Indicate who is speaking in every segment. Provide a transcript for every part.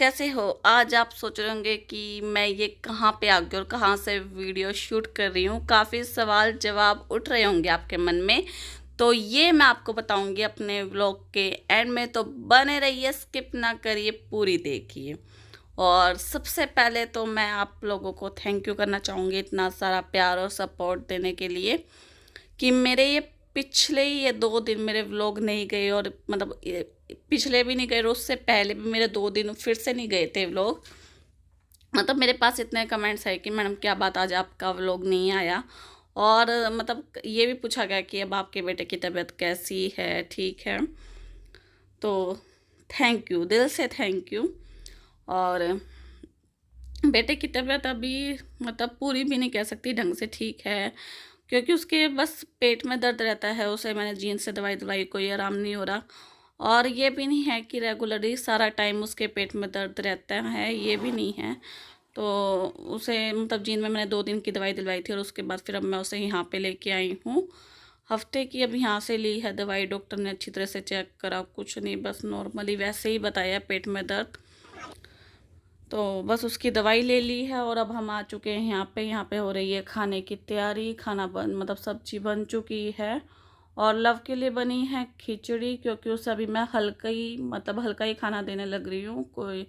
Speaker 1: कैसे हो। आज आप सोच रहे होंगे कि मैं ये कहाँ पे आ गई और कहाँ से वीडियो शूट कर रही हूँ। काफ़ी सवाल जवाब उठ रहे होंगे आपके मन में, तो ये मैं आपको बताऊंगी अपने व्लॉग के एंड में। तो बने रहिए, स्किप ना करिए, पूरी देखिए। और सबसे पहले तो मैं आप लोगों को थैंक यू करना चाहूँगी इतना सारा प्यार और सपोर्ट देने के लिए कि मेरे ये पिछले ही ये 2 दिन मेरे व्लॉग नहीं गए, और मतलब पिछले भी नहीं गए और उससे पहले भी मेरे 2 दिन फिर से नहीं गए थे व्लॉग। मतलब मेरे पास इतने कमेंट्स है कि मैडम क्या बात आज आपका व्लॉग नहीं आया। और मतलब ये भी पूछा गया कि अब आपके बेटे की तबीयत कैसी है, ठीक है। तो थैंक यू, दिल से थैंक यू। और बेटे की तबीयत अभी मतलब पूरी भी नहीं कह सकती, ढंग से ठीक है, क्योंकि उसके बस पेट में दर्द रहता है। उसे मैंने जीन से दवाई कोई आराम नहीं हो रहा। और ये भी नहीं है कि रेगुलरली सारा टाइम उसके पेट में दर्द रहता है, ये भी नहीं है। तो उसे मतलब जीन में मैंने 2 दिन की दवाई दिलवाई थी और उसके बाद फिर अब मैं उसे यहाँ पे लेके आई हूँ। हफ्ते की अब यहाँ से ली है दवाई। डॉक्टर ने अच्छी तरह से चेक करा, कुछ नहीं, बस नॉर्मली वैसे ही बताया पेट में दर्द। तो बस उसकी दवाई ले ली है और अब हम आ चुके हैं यहाँ पे हो रही है खाने की तैयारी। खाना बन मतलब सब्जी बन चुकी है और लव के लिए बनी है खिचड़ी, क्योंकि उसे अभी मैं हल्का ही खाना देने लग रही हूँ। कोई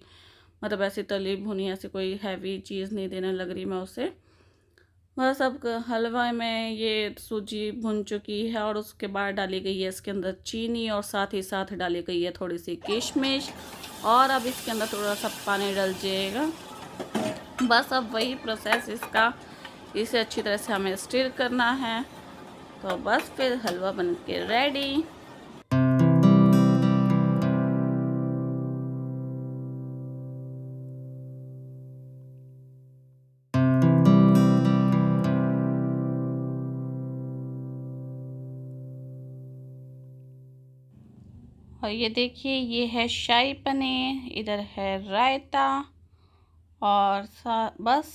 Speaker 1: मतलब ऐसी तली भुनी ऐसी कोई हैवी चीज़ नहीं देने लग रही मैं उसे। बस अब हलवा में ये सूजी भुन चुकी है और उसके बाद डाली गई है इसके अंदर चीनी और साथ ही साथ डाली गई है थोड़ी सी किशमिश। और अब इसके अंदर थोड़ा सा पानी डल जाएगा। बस अब वही प्रोसेस इसका, इसे अच्छी तरह से हमें स्टीर करना है। तो बस फिर हलवा बन के रेडी। और ये देखिए, ये है शाही पनीर, इधर है रायता और बस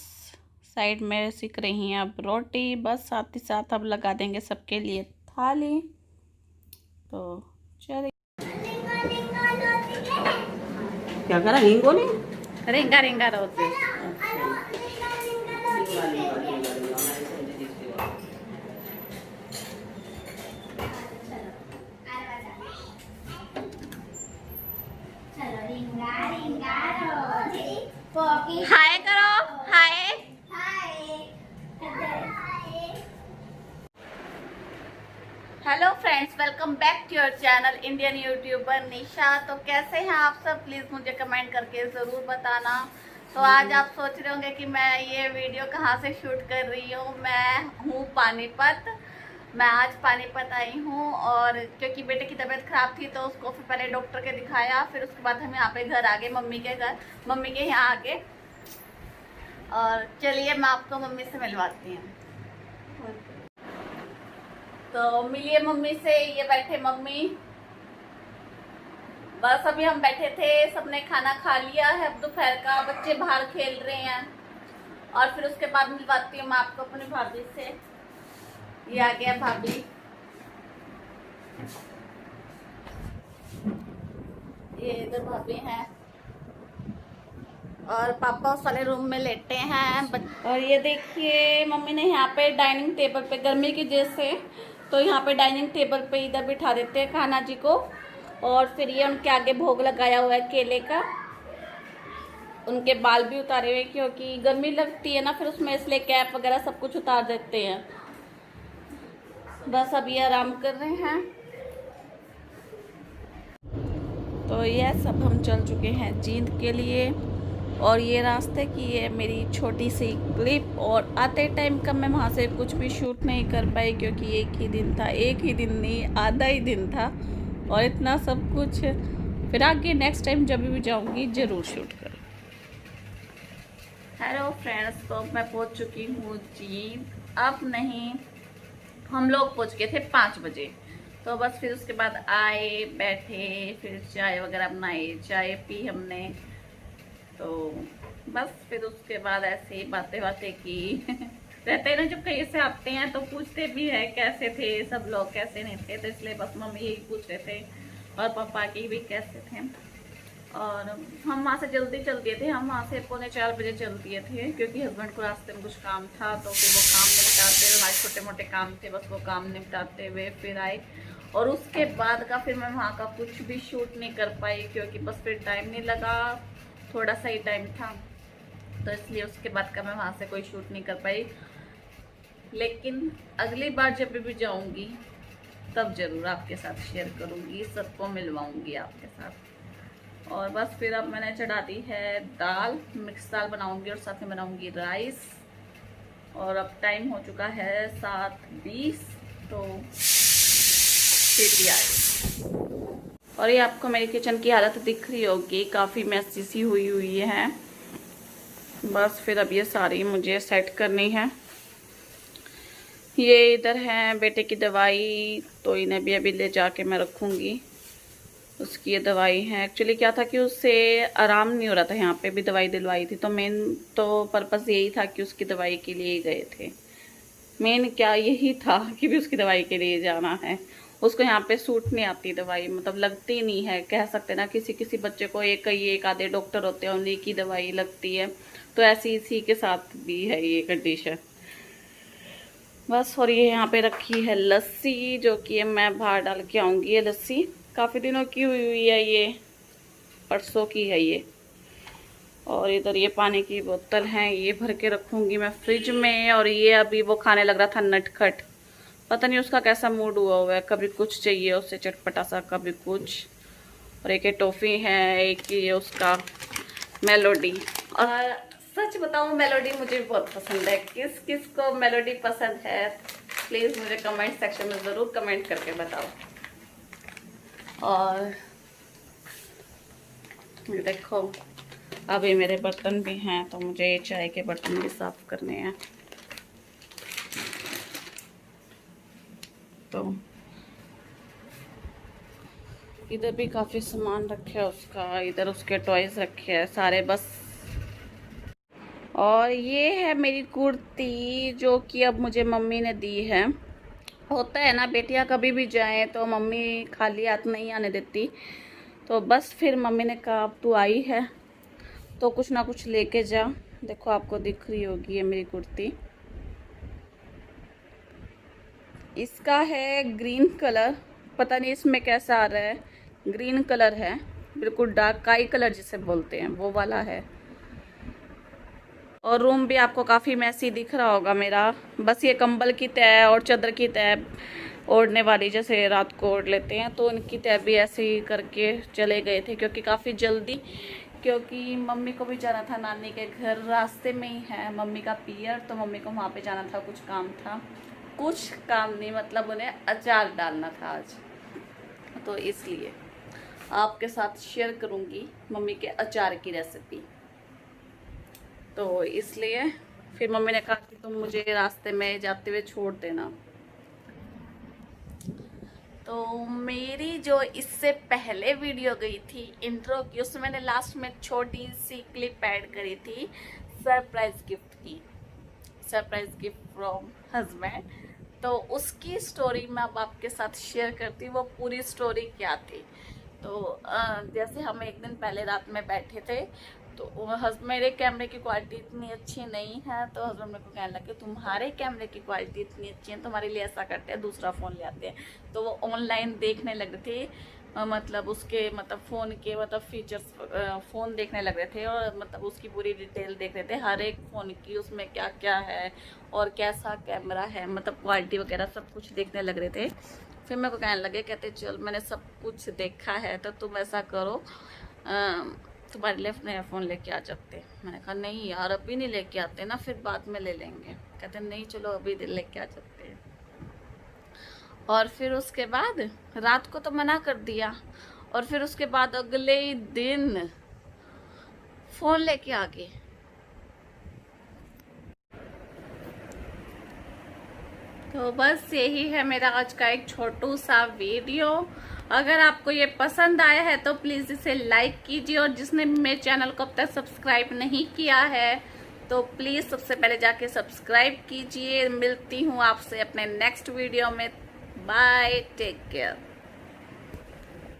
Speaker 1: साइड में सिक रही हैं अब रोटी। बस साथ ही साथ अब लगा देंगे सबके लिए थाली। तो चलिए।
Speaker 2: क्या करा हिंगोली
Speaker 1: रिंगा रिंगा रोटी। हाय करो, hi. Hello friends, welcome back to your channel Indian YouTuber Nisha. तो कैसे हैं आप सब, प्लीज़ मुझे कमेंट करके ज़रूर बताना। तो आज आप सोच रहे होंगे कि मैं ये वीडियो कहाँ से शूट कर रही हूँ। मैं हूँ पानीपत। मैं आज पानीपत आई हूँ और क्योंकि बेटे की तबीयत ख़राब थी तो उसको फिर पहले डॉक्टर के दिखाया, फिर उसके बाद हम यहाँ पे घर आ गए, मम्मी के यहाँ आ गए। और चलिए मैं आपको मम्मी से मिलवाती हूँ। तो मिलिए मम्मी से, ये बैठे मम्मी। बस अभी हम बैठे थे, सबने खाना खा लिया है अब दोपहर का, बच्चे बाहर खेल रहे हैं। और फिर उसके बाद मिलवाती हूँ मैं आपको अपनी भाभी से। ये आ गया भाभी। ये इधर भाभी हैं और पापा उस वाले रूम में लेटे हैं। और ये देखिए मम्मी ने यहाँ पे डाइनिंग टेबल पे, गर्मी की वजह से तो यहाँ पे डाइनिंग टेबल पे इधर बिठा देते हैं खाना जी को। और फिर ये उनके आगे भोग लगाया हुआ है केले का। उनके बाल भी उतारे हुए क्योंकि गर्मी लगती है ना, फिर उसमें इसलिए कैप वगैरह सब कुछ उतार देते हैं। बस अब ये आराम कर रहे हैं। तो ये सब हम चल चुके हैं जींद के लिए। और ये रास्ते की है मेरी छोटी सी क्लिप। और आते टाइम का मैं वहाँ से कुछ भी शूट नहीं कर पाई क्योंकि एक ही दिन था, एक ही दिन नहीं आधा ही दिन था और इतना सब कुछ। फिर आगे नेक्स्ट टाइम जब भी जाऊँगी ज़रूर शूट करूँ। हेलो फ्रेंड्स, तो मैं पहुँच चुकी हूँ जींद। अब नहीं, हम लोग पहुँच गए थे 5 बजे। तो बस फिर उसके बाद आए, बैठे, फिर चाय वगैरह बनाई, चाय पी हमने। तो बस फिर उसके बाद ऐसे ही बातें की रहते हैं ना, जब कहीं से आते हैं तो पूछते भी है कैसे थे सब लोग, कैसे नहीं थे। तो इसलिए बस मम्मी यही पूछ रहे थे और पापा की भी कैसे थे। और हम वहाँ से जल्दी चल दिए थे, हम वहाँ से 3:45 चल दिए थे क्योंकि हस्बैंड को रास्ते में कुछ काम था, तो फिर वो काम निपटाते हुए, हमारे छोटे मोटे काम थे बस वो काम निपटाते हुए फिर आए। और उसके बाद का फिर मैं वहाँ का कुछ भी शूट नहीं कर पाई क्योंकि बस फिर टाइम नहीं लगा, थोड़ा सा ही टाइम था, तो इसलिए उसके बाद का मैं वहाँ से कोई शूट नहीं कर पाई। लेकिन अगली बार जब भी जाऊँगी तब ज़रूर आपके साथ शेयर करूँगी, सबको मिलवाऊँगी आपके साथ। और बस फिर अब मैंने चढ़ा दी है दाल, मिक्स दाल बनाऊंगी और साथ में बनाऊंगी राइस। और अब टाइम हो चुका है 7:20, तो सीटी आई। और ये आपको मेरी किचन की हालत दिख रही होगी, काफ़ी मैसी सी हुई है। बस फिर अब ये सारी मुझे सेट करनी है। ये इधर है बेटे की दवाई, तो इन्हें भी अभी ले जाके मैं रखूँगी। उसकी ये दवाई है, एक्चुअली क्या था कि उससे आराम नहीं हो रहा था, यहाँ पे भी दवाई दिलवाई थी, तो मेन तो पर्पस यही था कि उसकी दवाई के लिए गए थे। मेन क्या यही था कि भी उसकी दवाई के लिए जाना है। उसको यहाँ पे सूट नहीं आती दवाई, मतलब लगती नहीं है, कह सकते ना किसी किसी बच्चे को एक आधे डॉक्टर होते हैं उन्हीं की दवाई लगती है, तो ऐसी इसी के साथ भी है ये कंडीशन। बस और ये यहाँ पे रखी है लस्सी, जो कि मैं बाहर डाल के आऊँगी। ये लस्सी काफ़ी दिनों की हुई है, ये परसों की है ये। और इधर ये पानी की बोतल है, ये भर के रखूँगी मैं फ्रिज में। और ये अभी वो खाने लग रहा था नटखट, पता नहीं उसका कैसा मूड हुआ है, कभी कुछ चाहिए उससे चटपटा सा, कभी कुछ। और एक ये टॉफ़ी है, एक ये उसका मेलोडी। और सच बताऊँ मेलोडी मुझे बहुत पसंद है। किस किस को मेलोडी पसंद है प्लीज़ मुझे कमेंट सेक्शन में ज़रूर कमेंट करके बताओ। और देखो अभी मेरे बर्तन भी हैं, तो मुझे चाय के बर्तन भी साफ करने हैं। तो इधर भी काफ़ी सामान रखे है उसका, इधर उसके टॉयज रखे हैं सारे बस। और ये है मेरी कुर्ती, जो कि अब मुझे मम्मी ने दी है। होता है ना बेटियां कभी भी जाएं तो मम्मी खाली हाथ नहीं आने देती, तो बस फिर मम्मी ने कहा अब तू आई है तो कुछ ना कुछ लेके जा। देखो आपको दिख रही होगी ये मेरी कुर्ती, इसका है ग्रीन कलर, पता नहीं इसमें कैसा आ रहा है, ग्रीन कलर है, बिल्कुल डार्क काई कलर जिसे बोलते हैं वो वाला है। और रूम भी आपको काफ़ी मैसी दिख रहा होगा मेरा, बस ये कंबल की तय और चादर की तय ओढ़ने वाली, जैसे रात को ओढ़ लेते हैं, तो उनकी तय भी ऐसे ही करके चले गए थे क्योंकि काफ़ी जल्दी, क्योंकि मम्मी को भी जाना था नानी के घर, रास्ते में ही है मम्मी का पियर, तो मम्मी को वहाँ पे जाना था, कुछ काम नहीं, मतलब उन्हें अचार डालना था आज, तो इसलिए आपके साथ शेयर करूँगी मम्मी के अचार की रेसिपी। तो इसलिए फिर मम्मी ने कहा कि तुम मुझे रास्ते में जाते हुए छोड़ देना। तो मेरी जो इससे पहले वीडियो गई थी इंट्रो की, उसमें मैंने लास्ट में छोटी सी क्लिप ऐड करी थी सरप्राइज गिफ्ट की, सरप्राइज गिफ्ट फ्रॉम हस्बैंड। तो उसकी स्टोरी मैं अब आपके साथ शेयर करती हूँ, वो पूरी स्टोरी क्या थी। तो जैसे हम एक दिन पहले रात में बैठे थे, तो मेरे कैमरे की क्वालिटी इतनी अच्छी नहीं है, तो हस्बैंड मेरे को कहने लगे तुम्हारे कैमरे की क्वालिटी इतनी अच्छी है, तुम्हारे लिए ऐसा करते हैं दूसरा फ़ोन ले आते हैं। तो वो ऑनलाइन देखने लग रहे थे, मतलब उसके फ़ोन के फीचर्स, फ़ोन देखने लग रहे थे, और मतलब उसकी पूरी डिटेल देख रहे थे हर एक फ़ोन की, उसमें क्या क्या है और कैसा कैमरा है, मतलब क्वालिटी वगैरह सब कुछ देखने लग रहे थे। फिर मेरे को कहने लगे, कहते चल मैंने सब कुछ देखा है तो तुम ऐसा करो, तुम्हारे लिए नया फ़ोन लेके आ जाते। मैंने कहा नहीं यार अभी नहीं लेके आते ना, फिर बाद में ले लेंगे। कहते नहीं चलो अभी लेके आ जाते हैं। और फिर उसके बाद रात को तो मना कर दिया, और फिर उसके बाद अगले ही दिन फ़ोन लेके आ गए। तो बस यही है मेरा आज का एक छोटू सा वीडियो। अगर आपको ये पसंद आया है तो प्लीज़ इसे लाइक कीजिए, और जिसने मेरे चैनल को अब तक सब्सक्राइब नहीं किया है तो प्लीज़ सबसे पहले जाके सब्सक्राइब कीजिए। मिलती हूँ आपसे अपने नेक्स्ट वीडियो में। Bye, take care.